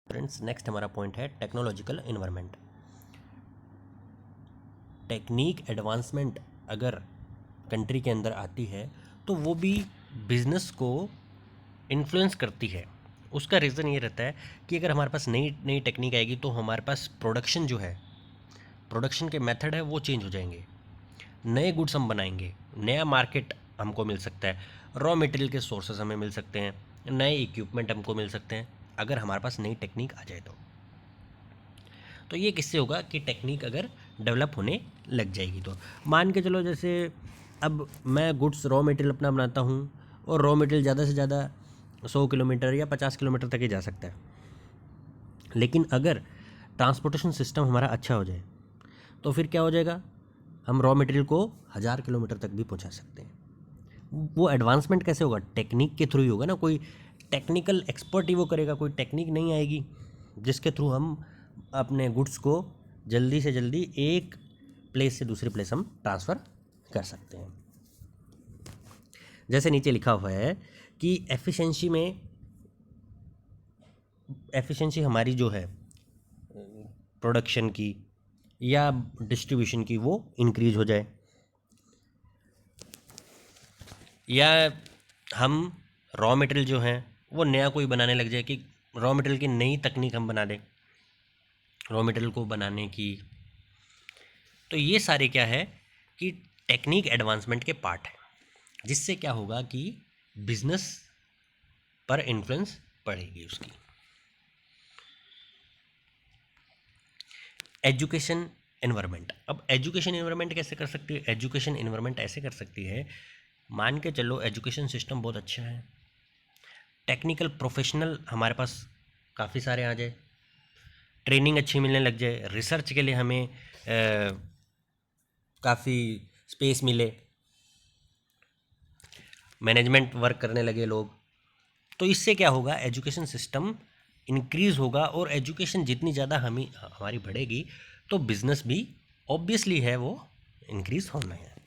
Friends, next हमारा point है technological environment. Technique advancement अगर कंट्री के अंदर आती है तो वो भी बिजनेस को इन्फ्लुएंस करती है। उसका रीज़न ये रहता है कि अगर हमारे पास नई नई टेक्निक आएगी तो हमारे पास प्रोडक्शन जो है, प्रोडक्शन के मेथड है वो चेंज हो जाएंगे, नए गुड्स हम बनाएंगे, नया मार्केट हमको मिल सकता है, रॉ मटेरियल के सोर्सेज हमें मिल सकते हैं, नए इक्विपमेंट हमको मिल सकते हैं अगर हमारे पास नई टेक्निक आ जाए तो ये किससे होगा कि टेक्निक अगर डेवलप होने लग जाएगी। तो मान के चलो जैसे अब मैं गुड्स रॉ मटेरियल अपना बनाता हूँ और रॉ मटेरियल ज़्यादा से ज़्यादा 100 किलोमीटर या 50 किलोमीटर तक ही जा सकता है, लेकिन अगर ट्रांसपोर्टेशन सिस्टम हमारा अच्छा हो जाए तो फिर क्या हो जाएगा, हम रॉ मटेरियल को 1000 किलोमीटर तक भी पहुंचा सकते हैं। वो एडवांसमेंट कैसे होगा, टेक्निक के थ्रू ही होगा ना। कोई टेक्निकल एक्सपर्ट ही वो करेगा, कोई टेक्निक नहीं आएगी जिसके थ्रू हम अपने गुड्स को जल्दी से जल्दी एक प्लेस से दूसरे प्लेस हम ट्रांसफ़र कर सकते हैं। जैसे नीचे लिखा हुआ है कि एफिशिएंसी हमारी जो है प्रोडक्शन की या डिस्ट्रीब्यूशन की वो इंक्रीज हो जाए, या हम रॉ मटेरियल जो है वो नया कोई बनाने लग जाए, कि रॉ मटेरियल की नई तकनीक हम बना दें रॉ मटेरियल को बनाने की। तो ये सारे क्या है कि टेक्निक एडवांसमेंट के पार्ट है, जिससे क्या होगा कि बिजनेस पर इन्फ्लुएंस पड़ेगी उसकी। Education environment. अब एजुकेशन एनवायरनमेंट कैसे कर सकती है, एजुकेशन एनवायरनमेंट ऐसे कर सकती है, मान के चलो एजुकेशन सिस्टम बहुत अच्छा है, टेक्निकल प्रोफेशनल हमारे पास काफ़ी सारे आ जाए, ट्रेनिंग अच्छी मिलने लग जाए, रिसर्च के लिए हमें काफ़ी स्पेस मिले, मैनेजमेंट वर्क करने लगे लोग, तो इससे क्या होगा, एजुकेशन सिस्टम इंक्रीज़ होगा। और एजुकेशन जितनी ज़्यादा हमारी बढ़ेगी तो बिजनेस भी ऑब्वियसली है वो इंक्रीज़ होना है।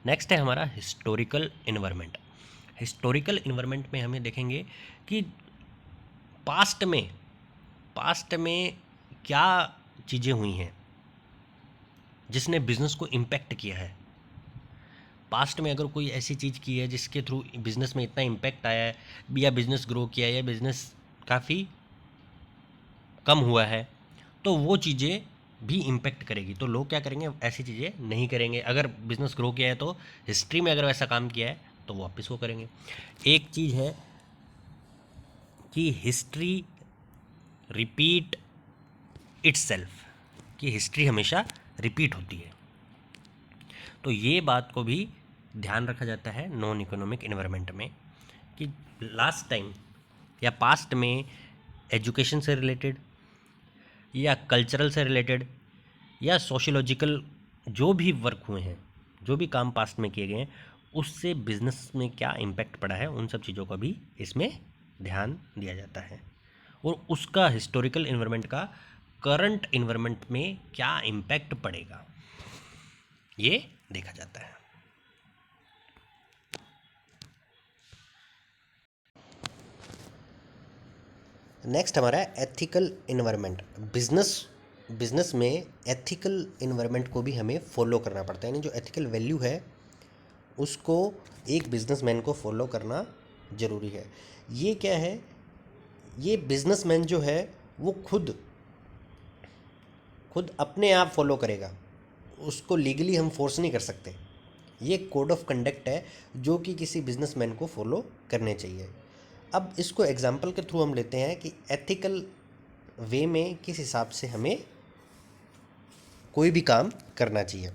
नेक्स्ट है हमारा हिस्टोरिकल इन्वायरमेंट। हिस्टोरिकल इन्वायरमेंट में हमें देखेंगे कि पास्ट में क्या चीज़ें हुई हैं जिसने बिज़नेस को इम्पैक्ट किया है। पास्ट में अगर कोई ऐसी चीज़ की है जिसके थ्रू बिज़नेस में इतना इम्पैक्ट आया है, या बिज़नेस ग्रो किया है, या बिज़नेस काफ़ी कम हुआ है, तो वो चीज़ें भी इम्पैक्ट करेगी। तो लोग क्या करेंगे, ऐसी चीज़ें नहीं करेंगे। अगर बिज़नेस ग्रो किया है तो हिस्ट्री में अगर वैसा काम किया है तो वो वापस वो करेंगे। एक चीज़ है कि हिस्ट्री रिपीट इट्सेल्फ, कि हिस्ट्री हमेशा रिपीट होती है। तो ये बात को भी ध्यान रखा जाता है नॉन इकोनॉमिक इन्वायरमेंट में, कि लास्ट टाइम या पास्ट में एजुकेशन से रिलेटेड या कल्चरल से रिलेटेड या सोशियोलॉजिकल जो भी वर्क हुए हैं, जो भी काम पास्ट में किए गए हैं, उससे बिजनेस में क्या इम्पैक्ट पड़ा है, उन सब चीज़ों का भी इसमें ध्यान दिया जाता है। और उसका हिस्टोरिकल इन्वायरमेंट का करंट इन्वायरमेंट में क्या इम्पैक्ट पड़ेगा, ये देखा जाता है। नेक्स्ट हमारा है एथिकल इन्वायरमेंट। बिजनेस में एथिकल इन्वायरमेंट को भी हमें फॉलो करना पड़ता है, यानी जो एथिकल वैल्यू है उसको एक बिजनेसमैन को फॉलो करना ज़रूरी है। ये क्या है, ये बिजनेसमैन जो है वो खुद अपने आप फॉलो करेगा, उसको लीगली हम फोर्स नहीं कर सकते। ये कोड ऑफ कंडक्ट है जो कि किसी बिजनेसमैन को फॉलो करने चाहिए। अब इसको एग्जांपल के थ्रू हम लेते हैं कि एथिकल वे में किस हिसाब से हमें कोई भी काम करना चाहिए।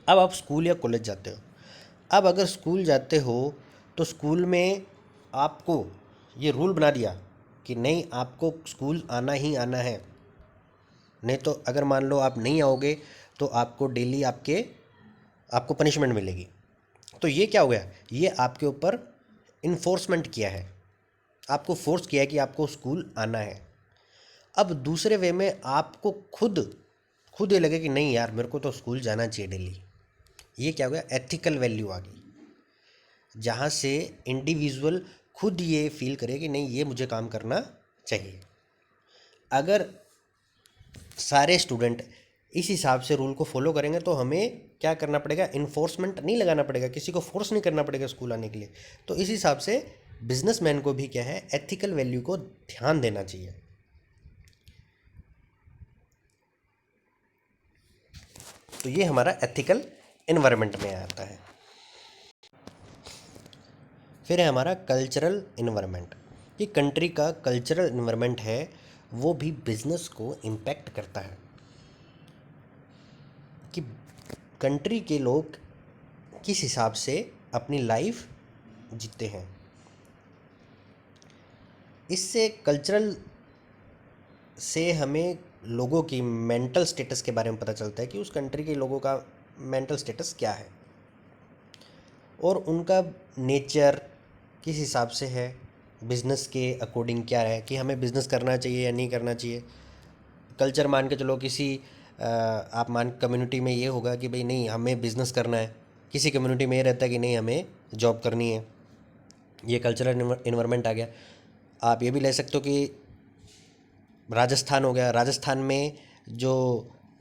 अब आप स्कूल या कॉलेज जाते हो, अब अगर स्कूल जाते हो तो स्कूल में आपको ये रूल बना दिया कि नहीं, आपको स्कूल आना ही आना है, नहीं तो अगर मान लो आप नहीं आओगे तो आपको डेली आपको पनिशमेंट मिलेगी। तो ये क्या हो गया, ये आपके ऊपर इन्फोर्समेंट किया है, आपको फोर्स किया है कि आपको स्कूल आना है। अब दूसरे वे में आपको खुद ये लगे कि नहीं यार, मेरे को तो स्कूल जाना चाहिए डेली, ये क्या हो गया, एथिकल वैल्यू आ गई, जहाँ से इंडिविजुअल खुद ये फील करे कि नहीं ये मुझे काम करना चाहिए। अगर सारे स्टूडेंट इस हिसाब से रूल को फॉलो करेंगे तो हमें क्या करना पड़ेगा, इन्फोर्समेंट नहीं लगाना पड़ेगा, किसी को फोर्स नहीं करना पड़ेगा स्कूल आने के लिए। तो इस हिसाब से बिजनेसमैन को भी क्या है, एथिकल वैल्यू को ध्यान देना चाहिए। तो ये हमारा एथिकल इन्वायरमेंट में आता है। फिर है हमारा कल्चरल इन्वायरमेंट। ये कंट्री का कल्चरल इन्वायरमेंट है, वो भी बिजनेस को इम्पैक्ट करता है कि कंट्री के लोग किस हिसाब से अपनी लाइफ जीते हैं। इससे कल्चरल से हमें लोगों की मेंटल स्टेटस के बारे में पता चलता है कि उस कंट्री के लोगों का मेंटल स्टेटस क्या है और उनका नेचर किस हिसाब से है, बिज़नेस के अकॉर्डिंग क्या है कि हमें बिज़नेस करना चाहिए या नहीं करना चाहिए। कल्चर मान के चलो, किसी आप मान कम्युनिटी में ये होगा कि भाई नहीं हमें बिज़नेस करना है, किसी कम्युनिटी में ये रहता है कि नहीं हमें जॉब करनी है। ये कल्चरल इन्वायरमेंट आ गया। आप ये भी ले सकते हो कि राजस्थान हो गया, राजस्थान में जो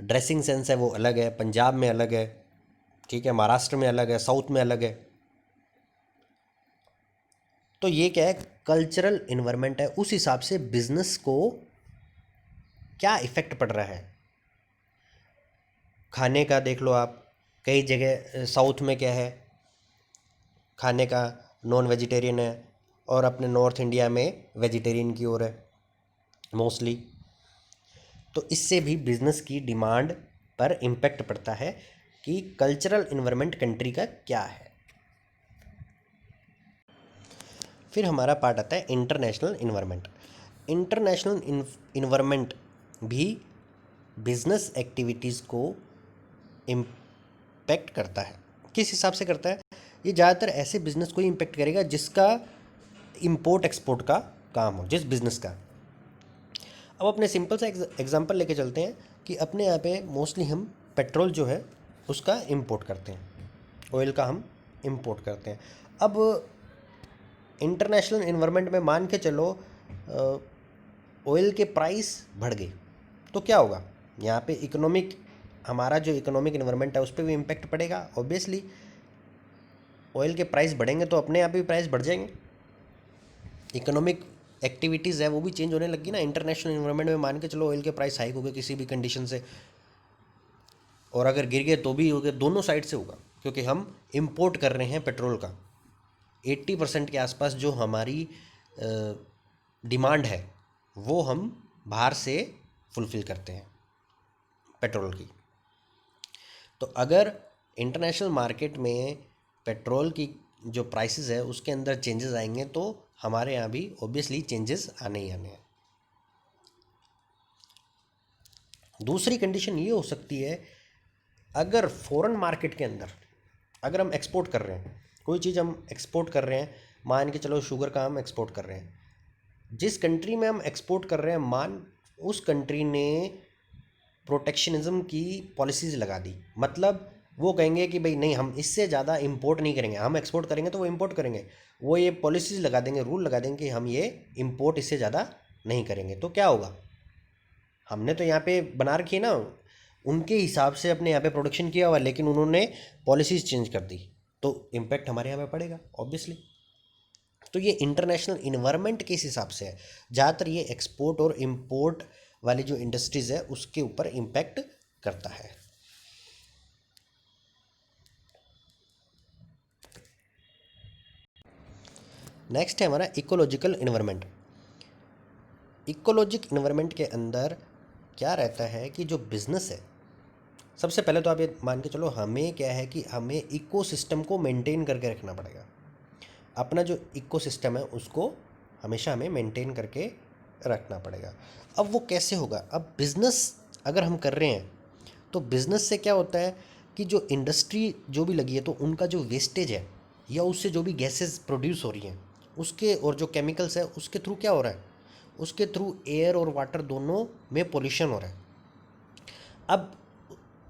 ड्रेसिंग सेंस है वो अलग है, पंजाब में अलग है, ठीक है, महाराष्ट्र में अलग है, साउथ में अलग है। तो ये क्या है, कल्चरल इन्वायरमेंट है, उस हिसाब से बिजनेस को क्या इफ़ेक्ट पड़ रहा है। खाने का देख लो आप, कई जगह साउथ में क्या है खाने का, नॉन वेजिटेरियन है, और अपने नॉर्थ इंडिया में वेजिटेरियन की ओर है मोस्टली। तो इससे भी बिजनेस की डिमांड पर इम्पेक्ट पड़ता है कि कल्चरल इन्वायरमेंट कंट्री का क्या है। फिर हमारा पार्ट आता है इंटरनेशनल इन्वायरमेंट। इंटरनेशनल इन्वायरमेंट भी बिजनेस एक्टिविटीज़ को इम्पेक्ट करता है। किस हिसाब से करता है, ये ज़्यादातर ऐसे बिजनेस को ही इम्पेक्ट करेगा जिसका इंपोर्ट एक्सपोर्ट का काम हो, जिस बिजनेस का। अब अपने सिंपल सा एग्जांपल लेके चलते हैं कि अपने यहाँ पे मोस्टली हम पेट्रोल जो है उसका इंपोर्ट करते हैं, ऑयल का हम इंपोर्ट करते हैं। अब इंटरनेशनल इन्वायरमेंट में मान के चलो ऑयल के प्राइस बढ़ गए तो क्या होगा, यहाँ पे इकोनॉमिक, हमारा जो इकोनॉमिक इन्वायरमेंट है उस पर भी इम्पेक्ट पड़ेगा। ऑब्वियसली ऑयल के प्राइस बढ़ेंगे तो अपने यहाँ पे भी प्राइस बढ़ जाएंगे, इकोनॉमिक एक्टिविटीज़ है वो भी चेंज होने लगी ना। इंटरनेशनल इन्वायरमेंट में मान के चलो ऑयल के प्राइस हाइक हो गए किसी भी कंडीशन से, और अगर गिर गए तो भी हो गए, दोनों साइड से होगा, क्योंकि हम इंपोर्ट कर रहे हैं पेट्रोल का। 80% के आसपास जो हमारी डिमांड है वो हम बाहर से फुलफ़िल करते हैं पेट्रोल की। तो अगर इंटरनेशनल मार्केट में पेट्रोल की जो प्राइसेस है उसके अंदर चेंजेस आएंगे तो हमारे यहाँ भी ऑब्वियसली चेंजेस आने ही आने हैं। दूसरी कंडीशन ये हो सकती है, अगर फॉरेन मार्केट के अंदर अगर हम एक्सपोर्ट कर रहे हैं, कोई चीज़ हम एक्सपोर्ट कर रहे हैं, मान के चलो शुगर का हम एक्सपोर्ट कर रहे हैं, जिस कंट्री में हम एक्सपोर्ट कर रहे हैं मान उस कंट्री ने प्रोटेक्शनिज्म की पॉलिसीज़ लगा दी, मतलब वो कहेंगे कि भाई नहीं हम इससे ज़्यादा इंपोर्ट नहीं करेंगे, हम एक्सपोर्ट करेंगे तो वो इंपोर्ट करेंगे, वो ये पॉलिसीज़ लगा देंगे, रूल लगा देंगे कि हम ये इंपोर्ट इससे ज़्यादा नहीं करेंगे। तो क्या होगा, हमने तो यहाँ पे बना रखी है ना, उनके हिसाब से अपने यहाँ पे प्रोडक्शन किया हुआ, लेकिन उन्होंने पॉलिसीज़ चेंज कर दी तो इम्पैक्ट हमारे यहाँ पे पड़ेगा ऑब्वियसली। तो ये इंटरनेशनल इन्वायरमेंट किस हिसाब से है, ज़्यादातर ये एक्सपोर्ट और इंपोर्ट वाली जो इंडस्ट्रीज़ है उसके ऊपर इम्पैक्ट करता है। नेक्स्ट है हमारा इकोलॉजिकल इन्वायरमेंट। इकोलॉजिक इन्वायरमेंट के अंदर क्या रहता है कि जो बिज़नेस है, सबसे पहले तो आप ये मान के चलो हमें क्या है कि हमें इकोसिस्टम को मेंटेन करके रखना पड़ेगा। अपना जो इकोसिस्टम है उसको हमेशा हमें मेंटेन करके रखना पड़ेगा। अब वो कैसे होगा, अब बिज़नेस अगर हम कर रहे हैं तो बिज़नेस से क्या होता है कि जो इंडस्ट्री जो भी लगी है तो उनका जो वेस्टेज है या उससे जो भी गैसेस प्रोड्यूस हो रही हैं उसके, और जो केमिकल्स है उसके थ्रू क्या हो रहा है, उसके थ्रू एयर और वाटर दोनों में पोल्यूशन हो रहा है। अब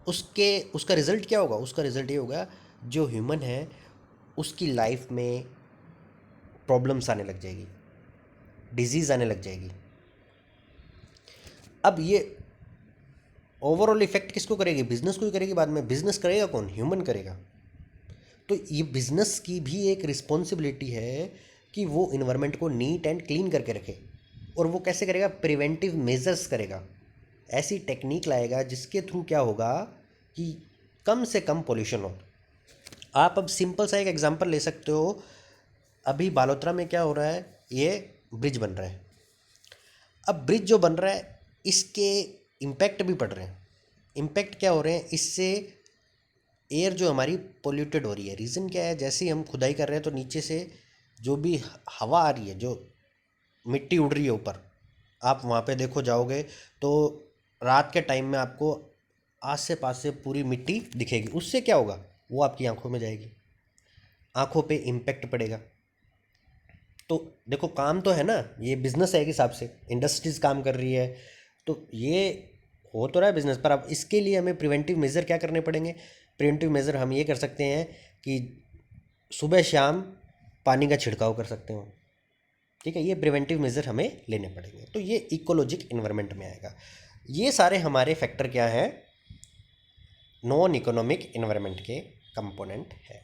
उसका रिज़ल्ट क्या होगा? उसका रिज़ल्ट ये होगा, जो ह्यूमन है उसकी लाइफ में प्रॉब्लम्स आने लग जाएगी, डिजीज़ आने लग जाएगी। अब ये ओवरऑल इफेक्ट किसको करेगी? बिजनेस को ही करेगी। बाद में बिजनेस करेगा कौन? ह्यूमन करेगा। तो ये बिजनेस की भी एक रिस्पॉन्सिबिलिटी है कि वो इन्वायरमेंट को नीट एंड क्लीन करके रखे। और वो कैसे करेगा? प्रिवेंटिव मेजर्स करेगा, ऐसी टेक्निक लाएगा जिसके थ्रू क्या होगा कि कम से कम पोल्यूशन हो। आप अब सिंपल सा एक एग्जांपल ले सकते हो। अभी बालोतरा में क्या हो रहा है? ये ब्रिज बन रहा है। अब ब्रिज जो बन रहा है इसके इम्पैक्ट भी पड़ रहे हैं। इम्पैक्ट क्या हो रहे हैं? इससे एयर जो हमारी पोल्यूटेड हो रही है। रीज़न क्या है? जैसे ही हम खुदाई कर रहे हैं तो नीचे से जो भी हवा आ रही है, जो मिट्टी उड़ रही है ऊपर, आप वहाँ पे देखो जाओगे तो रात के टाइम में आपको आस पास से पूरी मिट्टी दिखेगी। उससे क्या होगा? वो आपकी आंखों में जाएगी, आंखों पे इम्पैक्ट पड़ेगा। तो देखो, काम तो है ना, ये बिजनेस है एक हिसाब से, इंडस्ट्रीज काम कर रही है, तो ये हो तो रहा है बिजनेस। पर अब इसके लिए हमें प्रिवेंटिव मेजर क्या करने पड़ेंगे? प्रिवेंटिव मेजर हम ये कर सकते हैं कि सुबह शाम पानी का छिड़काव कर सकते हो। ठीक है, ये प्रिवेंटिव मेजर हमें लेने पड़ेंगे। तो ये इकोलॉजिक इन्वायरमेंट में आएगा। ये सारे हमारे फैक्टर क्या हैं? नॉन इकोनॉमिक इन्वायरमेंट के कंपोनेंट है।